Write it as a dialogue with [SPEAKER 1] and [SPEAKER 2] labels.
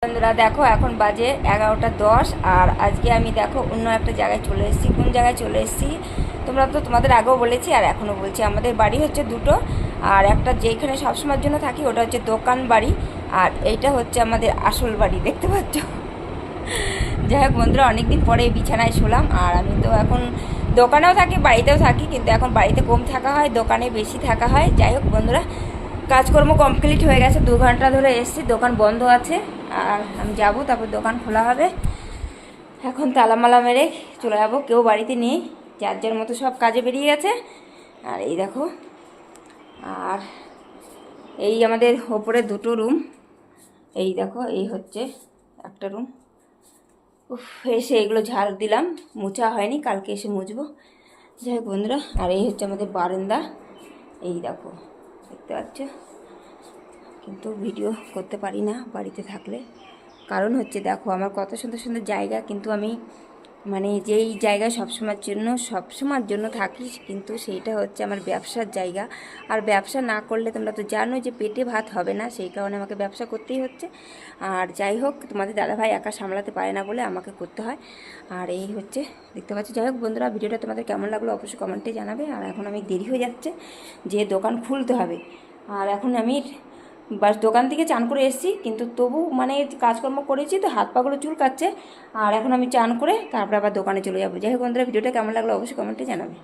[SPEAKER 1] বন্ধুরা দেখো এখন বাজে 11টা 10 আর আজকে আমি দেখো অন্য একটা জায়গায় চলে এসেছি। কোন জায়গায় চলে এসেছি তোমরা তো তোমাদের আগেও বলেছি আর এখনও বলছি। আমাদের বাড়ি হচ্ছে দুটো, আর একটা যেখানে সবসময়ের জন্য থাকি ওটা হচ্ছে দোকান বাড়ি, আর এইটা হচ্ছে আমাদের আসল বাড়ি, দেখতে পাচ্ছ। যাই হোক বন্ধুরা, অনেকদিন পরে এই বিছানায় শুলাম। আর আমি তো এখন দোকানেও থাকি বাড়িতেও থাকি, কিন্তু এখন বাড়িতে কম থাকা হয়, দোকানে বেশি থাকা হয়। যাই হোক বন্ধুরা, কাজকর্ম কমপ্লিট হয়ে গেছে, 2 ঘন্টা ধরে এসেছি, দোকান বন্ধ আছে। আর আমি যাব, তারপর দোকান খোলা হবে। এখন তালামালা মেরে চলে যাবো, কেউ বাড়িতে নেই, যার যার মতো সব কাজে বেরিয়ে গেছে। আর এই দেখো, আর এই আমাদের ওপরে দুটো রুম, এই দেখো এই হচ্ছে একটা রুম। উফ, এসে এগুলো ঝাড় দিলাম, মোছা হয়নি, কালকে এসে মুছবো। যাই হোক বন্ধুরা, আর এই হচ্ছে আমাদের বারান্দা, এই দেখো দেখতে পাচ্ছ। কিন্তু ভিডিও করতে পারি না বাড়িতে থাকলে, কারণ হচ্ছে দেখো আমার কত সুন্দর সুন্দর জায়গা, কিন্তু আমি মানে যেই জায়গায় সবসময়ের জন্য থাকি, কিন্তু সেইটা হচ্ছে আমার ব্যবসার জায়গা। আর ব্যবসা না করলে তোমরা তো জানো যে পেটে ভাত হবে না, সেই কারণে আমাকে ব্যবসা করতেই হচ্ছে। আর যাই হোক, তোমাদের দাদাভাই একা সামলাতে পারে না বলে আমাকে করতে হয়। আর এই হচ্ছে দেখতে পাচ্ছি। যাই হোক বন্ধুরা, ভিডিওটা তোমাদের কেমন লাগলো অবশ্যই কমেন্টে জানাবে। আর এখন আমি দেরি হয়ে যাচ্ছে, যে দোকান খুলতে হবে। আর এখন আমি বাস দোকান থেকে চান করে এসেছি, কিন্তু তবু মানে কাজকর্ম করেছি তো হাত পাগুলো চুলকাচ্ছে। আর এখন আমি চান করে তারপরে আবার দোকানে চলে যাবো। যাই হোক বন্ধুরা, ভিডিওটা কেমন লাগলো অবশ্যই কমেন্টে জানাবে।